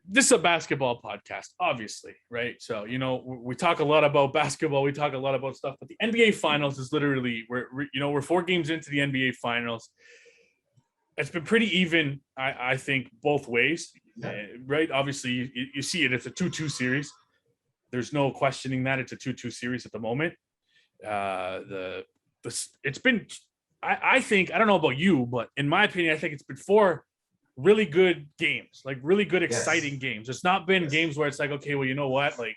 this is a basketball podcast, obviously, right? So, we talk a lot about basketball, we talk a lot about stuff, but the NBA Finals is literally we're 4 games into the NBA Finals. It's been pretty even, I think, both ways, right? Obviously, you see it. It's a 2-2 series. There's no questioning that it's a 2-2 series at the moment. It's been, I think, I don't know about you, but in my opinion, I think it's been 4 really good games, like really good, exciting games. It's not been games where it's like, okay, well, you know what, like,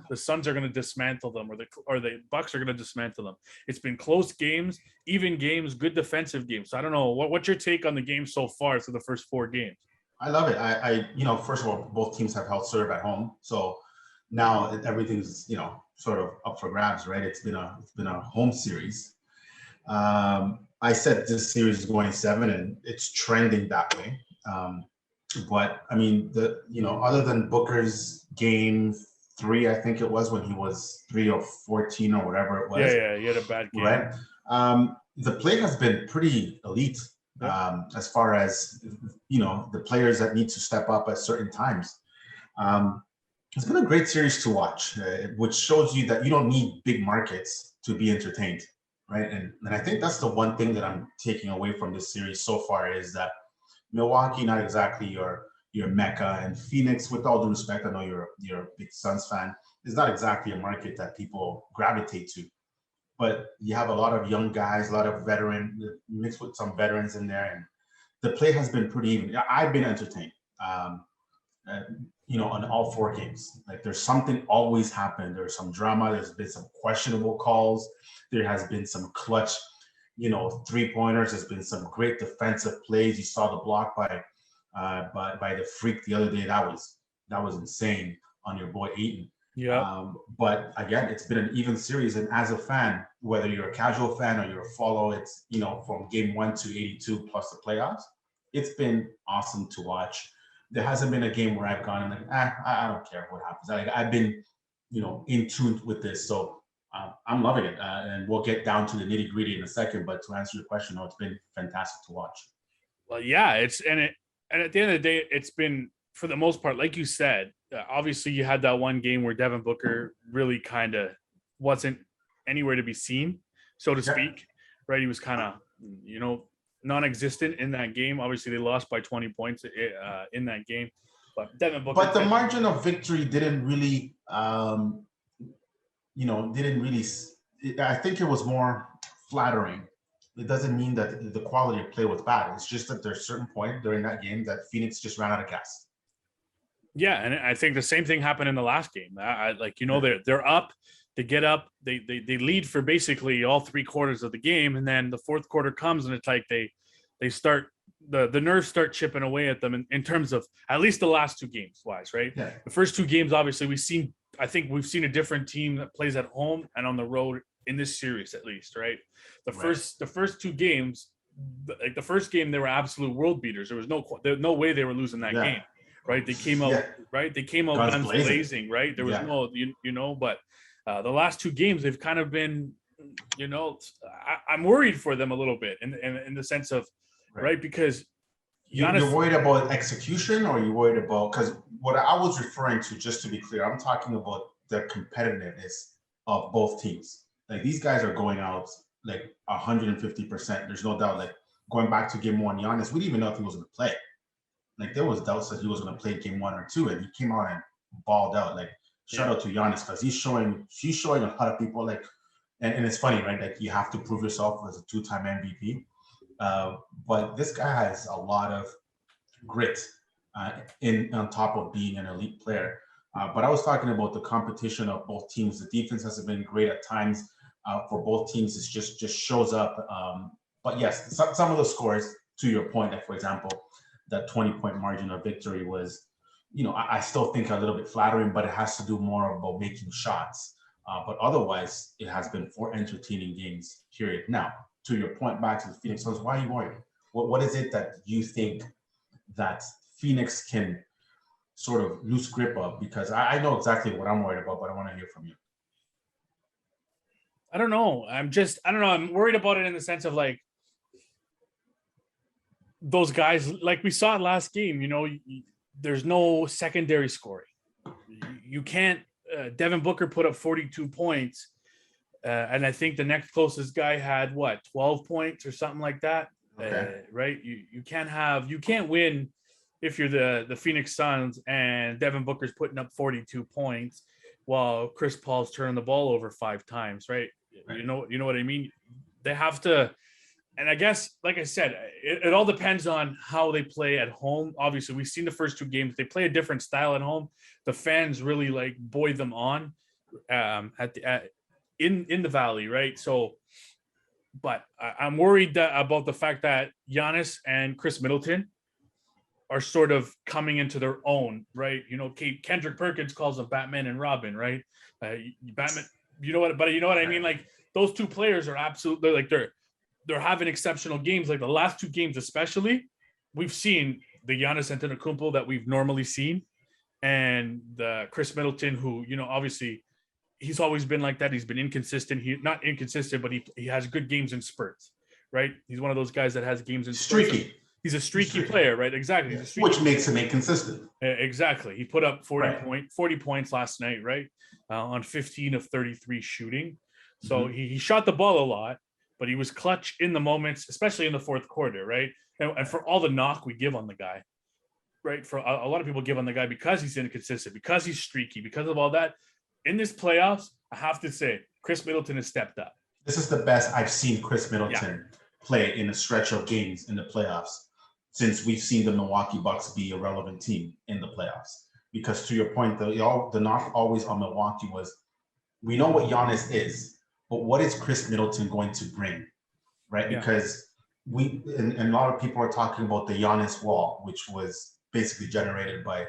the Suns are going to dismantle them, or the Bucks are going to dismantle them. It's been close games, even games, good defensive games. So I don't know what's your take on the game so far through the first 4 games. I love it. I first of all, both teams have held serve at home, so now everything's sort of up for grabs, right? It's been a home series. I said this series is going 7, and it's trending that way. But I mean, other than Booker's game 3, I think it was, when he was 3 or 14 or whatever it was. Yeah, he had a bad game. Right. The play has been pretty elite, as far as the players that need to step up at certain times. It's been a great series to watch, which shows you that you don't need big markets to be entertained, right? And I think that's the one thing that I'm taking away from this series so far, is that Milwaukee, not exactly your mecca, and Phoenix, with all due respect, I know you're a big Suns fan, is not exactly a market that people gravitate to. But you have a lot of young guys, a lot of veteran, mixed with some veterans in there, and the play has been pretty even. I've been entertained, on all 4 games. Like, there's something always happened. There's some drama. There's been some questionable calls. There has been some clutch, 3-pointers. There's been some great defensive plays. You saw the block by the Freak the other day. That was insane on your boy Ayton. Yeah. But again, it's been an even series, and as a fan, whether you're a casual fan or you're a follow, it's from game 1 to 82 plus the playoffs. It's been awesome to watch. There hasn't been a game where I've gone and like, I don't care what happens. I've been, in tune with this, so I'm loving it. And we'll get down to the nitty gritty in a second. But to answer your question, it's been fantastic to watch. Well, yeah, and at the end of the day, it's been, for the most part, like you said, obviously you had that one game where Devin Booker really kind of wasn't anywhere to be seen, so to speak, right? He was kind of, non-existent in that game. Obviously, they lost by 20 points in that game, but Devin Booker. But the margin of victory didn't really, I think it was more flattering. It doesn't mean that the quality of play was bad. It's just that there's a certain point during that game that Phoenix just ran out of gas. Yeah, and I think the same thing happened in the last game. They're up, they get up, they lead for basically all 3 quarters of the game, and then the 4th quarter comes, and it's like they start the nerves start chipping away at them in terms of at least the last 2 games wise, right? Yeah. The first 2 games, obviously, I think we've seen a different team that plays at home and on the road in this series, at least, right? The first 2 games, like the first game, they were absolute world beaters. There was no way they were losing that game. Right, they came out right. They came out guns blazing. Right, there was no, but the last 2 games they've kind of been, I'm worried for them a little bit in the sense of right, because you're worried about execution, or you're worried about, because what I was referring to, just to be clear, I'm talking about the competitiveness of both teams. Like, these guys are going out like 150%. There's no doubt. Like, going back to game 1, Giannis, we didn't even know if he was going to play. Like, there was doubts that he was going to play game 1 or 2, and he came out and balled out. Like, shout out to Giannis, because he's showing a lot of people, like, and it's funny, right? Like, you have to prove yourself as a 2-time MVP. But this guy has a lot of grit on top of being an elite player. But I was talking about the competition of both teams. The defense has been great at times for both teams. It just shows up. But yes, some of the scores, to your point, like, for example, that 20-point margin of victory was, I still think a little bit flattering, but it has to do more about making shots. But otherwise, it has been 4 entertaining games, period. Now, to your point, back to the Phoenix Suns, why are you worried? What is it that you think that Phoenix can sort of lose grip of? Because I know exactly what I'm worried about, but I want to hear from you. I don't know. I'm worried about it in the sense of, like, those guys, like we saw it last game, there's no secondary scoring. You can't. Devin Booker put up 42 points, and I think the next closest guy had 12 points or something like that. Okay. Right? You can't win if you're the Phoenix Suns and Devin Booker's putting up 42 points while Chris Paul's turning the ball over 5 times, right? You know what I mean? They have to, and I guess, like I said, it all depends on how they play at home. Obviously, we've seen the first 2 games. They play a different style at home. The fans really like buoy them on in the Valley, right? So, but I'm worried about the fact that Giannis and Chris Middleton are sort of coming into their own, right? Kendrick Perkins calls them Batman and Robin, right? Batman, but you know what I mean? Like, those 2 players are absolutely, like, they're having exceptional games. Like the last 2 games, especially, we've seen the Giannis Antetokounmpo that we've normally seen, and the Chris Middleton, who, obviously he's always been like that. He's been inconsistent. Not inconsistent, but he has good games in spurts, right? He's one of those guys that has games in spurts. Streaky. He's a streaky player, right? Exactly. Which makes him inconsistent. Exactly. He put up 40 points last night, right? On 15 of 33 shooting. So he shot the ball a lot, but he was clutch in the moments, especially in the fourth quarter, right? And for all the knock we give on the guy, right? For a lot of people give on the guy because he's inconsistent, because he's streaky, because of all that. In this playoffs, I have to say, Chris Middleton has stepped up. This is the best I've seen Chris Middleton play in a stretch of games in the playoffs since we've seen the Milwaukee Bucks be a relevant team in the playoffs. Because to your point, the knock always on Milwaukee was, we know what Giannis is, but what is Chris Middleton going to bring, right? Yeah. Because and a lot of people are talking about the Giannis wall, which was basically generated by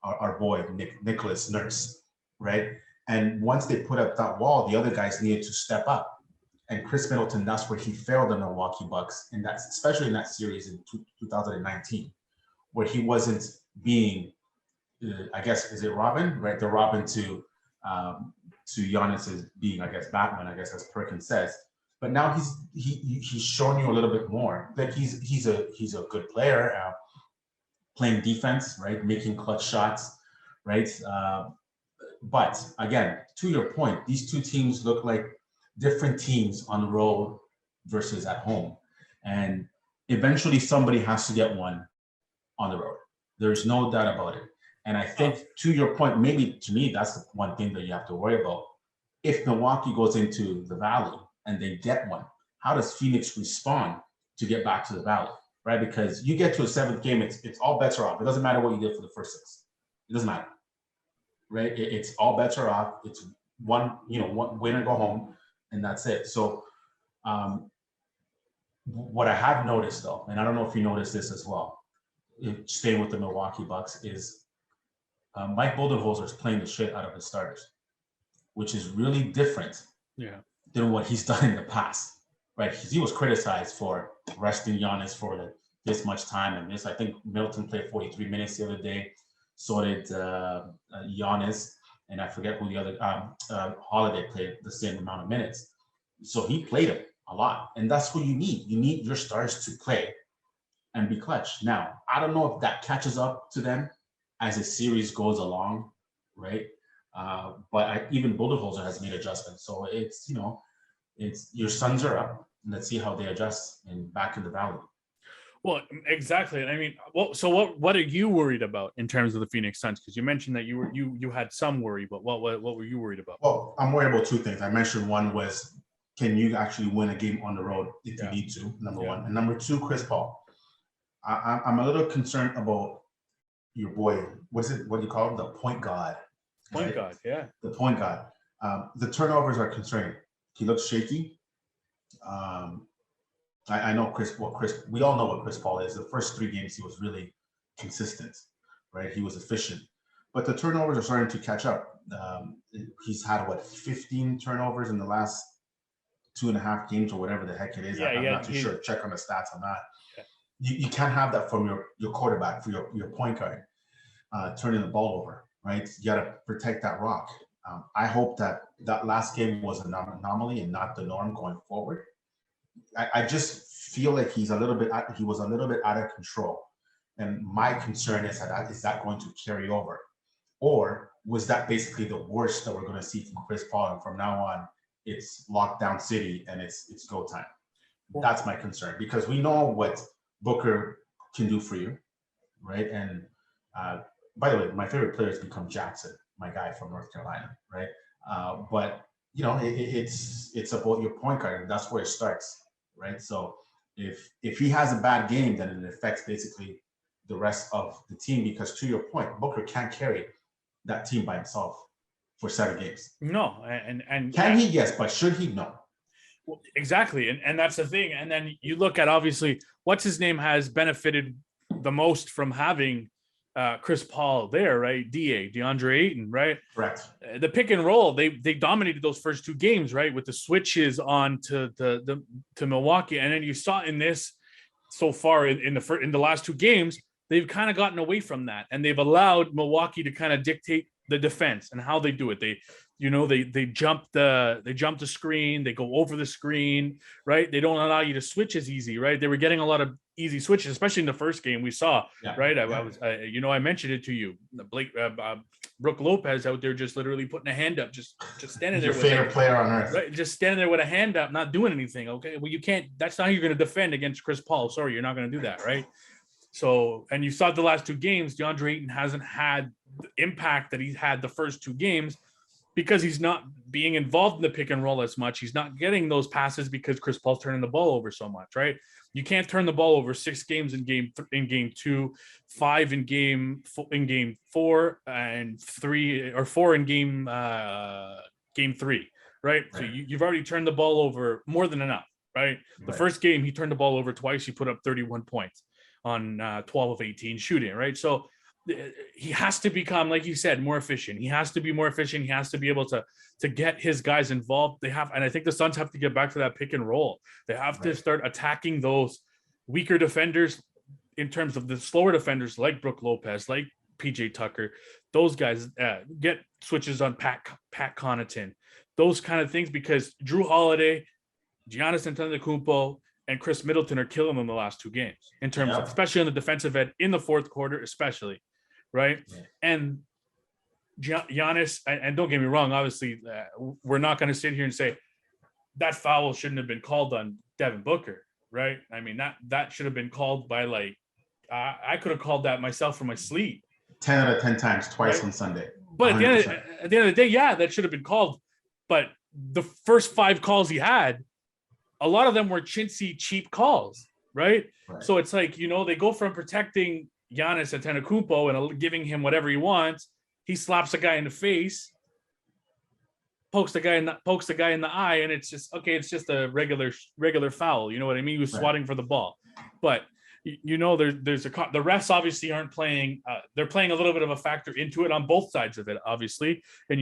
our boy, Nicholas Nurse, right? And once they put up that wall, the other guys needed to step up. And Chris Middleton, that's where he failed the Milwaukee Bucks, and that's especially in that series in 2019, where he wasn't being, I guess, is it Robin, right? The Robin to Giannis's being, I guess, Batman, I guess, as Perkins says. But now he's shown you a little bit more. Like he's a good player, playing defense, right, making clutch shots, right. But again, to your point, these 2 teams look like different teams on the road versus at home. And eventually somebody has to get one on the road. There's no doubt about it. And I think, to your point, maybe to me, that's the one thing that you have to worry about. If Milwaukee goes into the Valley and they get one, how does Phoenix respond to get back to the Valley, right? Because you get to a 7th game, it's all bets are off. It doesn't matter what you did for the first 6. It doesn't matter, right? It's all bets are off. It's one win and go home. And that's it. So what I have noticed, though, and I don't know if you noticed this as well, staying with the Milwaukee Bucks, is Mike Budenholzer is playing the shit out of his starters, which is really different than what he's done in the past, right? He was criticized for resting Giannis for this much time. And I think Middleton played 43 minutes the other day. So did Giannis. And I forget who the other, Holiday played the same amount of minutes. So he played him a lot. And that's what you need. You need your stars to play and be clutch. Now, I don't know if that catches up to them as the series goes along, right? But even Budenholzer has made adjustments. So it's your Suns are up. Let's see how they adjust and back in the Valley. Well, exactly. I mean, so what are you worried about in terms of the Phoenix Suns? Because you mentioned that you had some worry, but what were you worried about? Well, I'm worried about 2 things. I mentioned one was, can you actually win a game on the road if you need to? Number 1, and number 2, Chris Paul. I'm a little concerned about your boy. What do you call him? The point guard. Point guard, yeah. The point guard. The turnovers are concerning. He looks shaky. I know we all know what Chris Paul is. The first 3 games, he was really consistent, right? He was efficient. But the turnovers are starting to catch up. He's had, 15 turnovers in the last 2.5 games or whatever the heck it is. I'm not too sure. Check on the stats on that. Yeah. You can't have that from your quarterback, for your point guard, turning the ball over, right? You got to protect that rock. I hope that last game was an anomaly and not the norm going forward. I just feel like he was a little bit out of control. And my concern is is that going to carry over? Or was that basically the worst that we're going to see from Chris Paul? And from now on, it's lockdown city and it's go time. That's my concern, because we know what Booker can do for you, right? And by the way, my favorite player has become Jackson, my guy from North Carolina, right? But you know, it's about your point guard, and that's where it starts, right? So if he has a bad game, then it affects basically the rest of the team, because to your point, Booker can't carry that team by himself for 7 games. No, and can he? Yes, but should he? No. Well, exactly, and that's the thing. And then you look at, obviously, what's his name has benefited the most from having Chris Paul there, right? DeAndre Ayton, right? Correct. The pick and roll, they dominated those first 2 games, right? With the switches on to Milwaukee, and then you saw in this so far in the last 2 games, they've kind of gotten away from that, and they've allowed Milwaukee to kind of dictate the defense and how they do it. They jump the screen, they go over the screen, right? They don't allow you to switch as easy, right? They were getting a lot of easy switches, especially in the first game we saw, right? I mentioned it to you, Brook Lopez out there just literally putting a hand up, just standing there. Your favorite player on earth, right? Just standing there with a hand up, not doing anything. Okay, well, you can't. That's not how you're going to defend against Chris Paul. Sorry, you're not going to do that, right? So, and you saw the last 2 games, DeAndre Ayton hasn't had the impact that he's had the first 2 games, because he's not being involved in the pick and roll as much. He's not getting those passes because Chris Paul's turning the ball over so much, right? You can't turn the ball over 6 games in game 2, 5 in game 4, and 3 or 4 in game 3, right? So you've already turned the ball over more than enough, right? The first game he turned the ball over twice. He put up 31 points on 12 of 18 shooting, right? So he has to become, like you said, more efficient. He has to be more efficient. He has to be able to get his guys involved. And I think the Suns have to get back to that pick and roll. They have to start attacking those weaker defenders in terms of the slower defenders like Brook Lopez, like PJ Tucker. Those guys get switches on Pat Connaughton, those kind of things, because Drew Holiday, Giannis Antetokounmpo, and Chris Middleton are killing them the last 2 games in terms of, especially on the defensive end in the fourth quarter, especially. Right. Yeah. And Giannis, and don't get me wrong, obviously, we're not going to sit here and say that foul shouldn't have been called on Devin Booker. Right. I mean, that should have been called by, like, I could have called that myself from my sleep 10 out of 10 times, twice on Sunday. But at the end of the day, yeah, that should have been called. But the first 5 calls he had, a lot of them were chintzy, cheap calls. Right. So it's like, they go from protecting Giannis Antetokounmpo and giving him whatever he wants. He slaps a guy in the face, pokes the guy in the eye, and it's just okay. It's just a regular foul. You know what I mean? He was swatting for the ball, but there's the refs obviously aren't playing. They're playing a little bit of a factor into it on both sides of it, obviously. And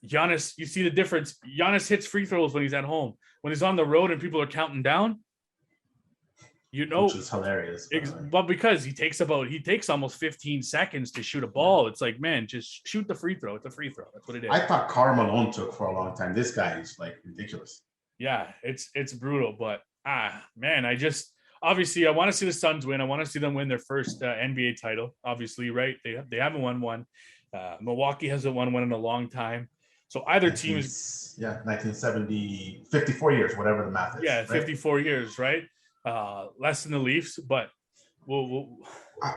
Giannis, you see the difference. Giannis hits free throws when he's at home. When he's on the road and people are counting down, which is hilarious. But because he takes almost 15 seconds to shoot a ball, it's like, man, just shoot the free throw. It's a free throw. That's what it is. I thought Karl Malone took for a long time. This guy is like ridiculous. Yeah, it's brutal. But man, obviously I want to see the Suns win. I want to see them win their first NBA title. Obviously, right? They haven't won one. Milwaukee hasn't won one in a long time. So either team is 1970, 54 years, whatever the math is. Yeah, 54 years, right? Less than the Leafs, but we'll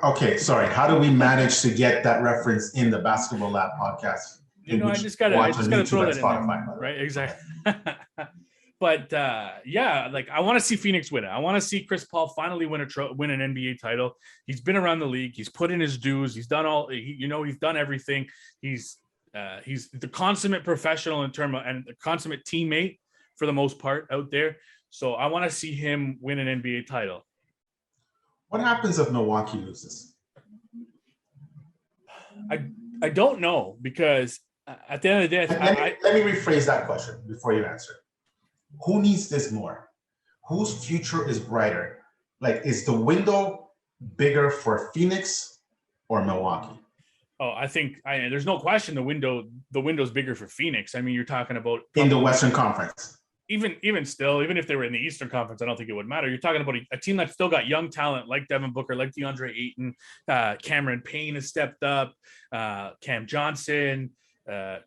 okay, sorry. How do we manage to get that reference in the Basketball Lab podcast? I just gotta throw that in there, right? Exactly. But like, I want to see Phoenix win it. I want to see Chris Paul finally win an NBA title. He's been around the league. He's put in his dues. He's done he's done everything. He's the consummate professional and the consummate teammate for the most part out there. So I want to see him win an NBA title. What happens if Milwaukee loses? I don't know, because at the end of the day, let me rephrase that question before you answer. Who needs this more? Whose future is brighter? Like, is the window bigger for Phoenix or Milwaukee? Oh, I think there's no question the window's bigger for Phoenix. I mean, you're talking about in the Western Conference. even still, even if they were in the Eastern Conference, I don't think it would matter. You're talking about a team that's still got young talent like Devin Booker, like DeAndre Ayton, Cameron Payne has stepped up, Cam Johnson,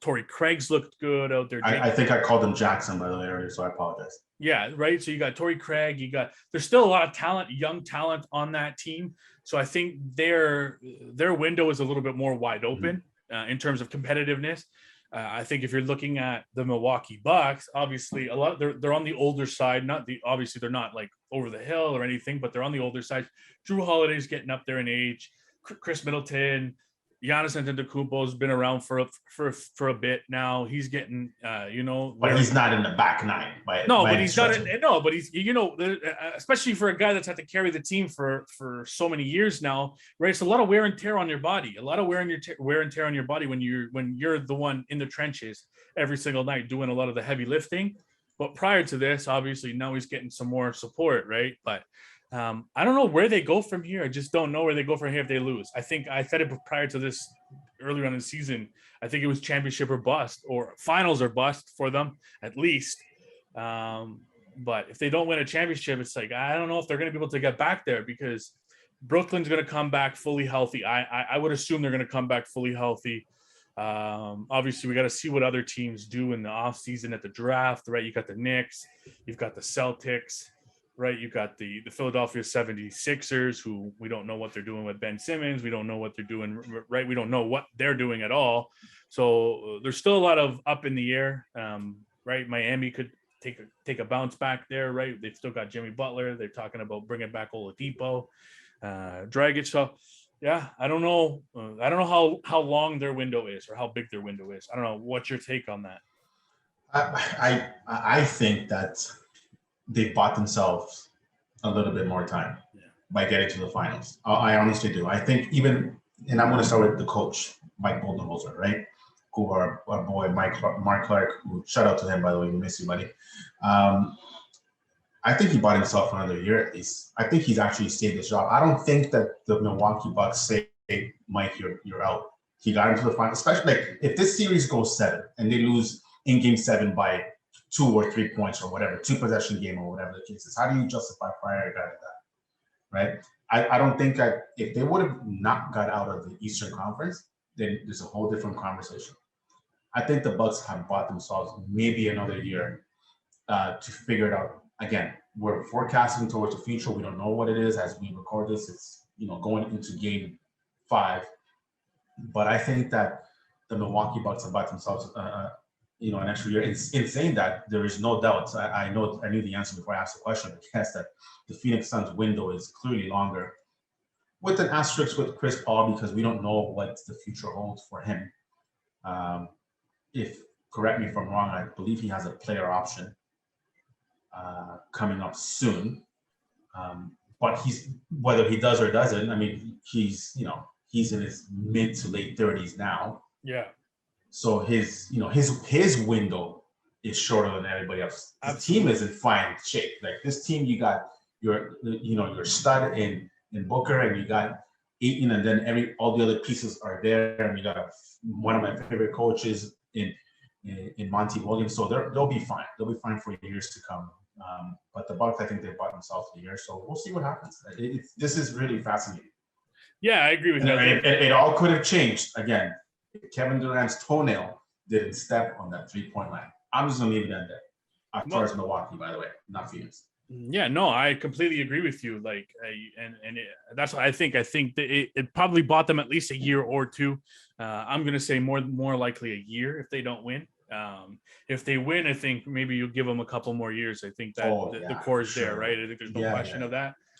Torrey Craig's looked good out there. I think I called him Jackson, by the way, earlier, so I apologize. Yeah, right. So you got Torrey Craig, there's still a lot of talent, young talent on that team. So I think their window is a little bit more wide open in terms of competitiveness. I think if you're looking at the Milwaukee Bucks, obviously they're on the older side. Obviously they're not like over the hill or anything, but they're on the older side. Jrue Holiday's getting up there in age. Chris Middleton, Giannis Antetokounmpo's been around for a bit now. He's getting, but he's not in the back nine. But he's not. But he's, especially for a guy that's had to carry the team for so many years now, right? It's a lot of wear and tear on your body. A lot of wear and tear on your body when you're the one in the trenches every single night doing a lot of the heavy lifting. But prior to this, obviously now he's getting some more support, right? But I don't know where they go from here. I just don't know where they go from here if they lose. I think I said it prior to this earlier on in the season. I think it was championship or bust, or finals or bust for them at least. But if they don't win a championship, it's like, I don't know if they're going to be able to get back there, because Brooklyn's going to come back fully healthy. I would assume they're going to come back fully healthy. Obviously we got to see what other teams do in the offseason at the draft, right? You got the Knicks, you've got the Celtics, right? You got the Philadelphia 76ers, who we don't know what they're doing with Ben Simmons. We don't know what they're doing, right? We don't know what they're doing at all. So there's still a lot of up in the air, right? Miami could take a bounce back there, right? They've still got Jimmy Butler. They're talking about bringing back Oladipo, Dragic. So yeah, I don't know. I don't know how long their window is or how big their window is. I don't know. What's your take on that? I think that they bought themselves a little bit more time by getting to the finals. I honestly do. I think and I'm going to start with the coach, Mike Budenholzer, right? Who our boy, Mark Clark, who, shout out to him, by the way, we miss you, buddy. I think he bought himself for another year at least. I think he's actually stayed his job. I don't think that the Milwaukee Bucks say, hey, Mike, you're out. He got into the final, especially like if this series goes 7 and they lose in game 7 by 2 or 3 points or whatever, 2-possession game or whatever the case is. How do you justify firing a guy like that, right? I don't think that if they would have not got out of the Eastern Conference, then there's a whole different conversation. I think the Bucks have bought themselves maybe another year to figure it out. Again, we're forecasting towards the future. We don't know what it is as we record this. It's going into game 5, but I think that the Milwaukee Bucks have bought themselves an extra year. In saying that, there is no doubt. I knew the answer before I asked the question. I guess that the Phoenix Suns window is clearly longer, with an asterisk with Chris Paul, because we don't know what the future holds for him. Correct me if I'm wrong, I believe he has a player option coming up soon. But whether he does or doesn't, I mean, he's in his mid to late 30s now. Yeah. So his window is shorter than everybody else. The team is in fine shape. Like this team, you got your stud in Booker, and you got Ayton, and then all the other pieces are there, and you got one of my favorite coaches in Monty Williams. So they'll be fine. They'll be fine for years to come. But the Bucks, I think they bought themselves a year, so we'll see what happens. This is really fascinating. Yeah, I agree with that. It all could have changed again. Kevin Durant's toenail didn't step on that 3-point line. I'm just gonna leave it at that. As far as Milwaukee, by the way, not Phoenix. Yeah, no, I completely agree with you. Like, that's what I think. I think that it probably bought them at least a year or two. I'm gonna say more likely a year if they don't win. If they win, I think maybe you'll give them a couple more years. I think that the core is there, right? I think there's no question of that.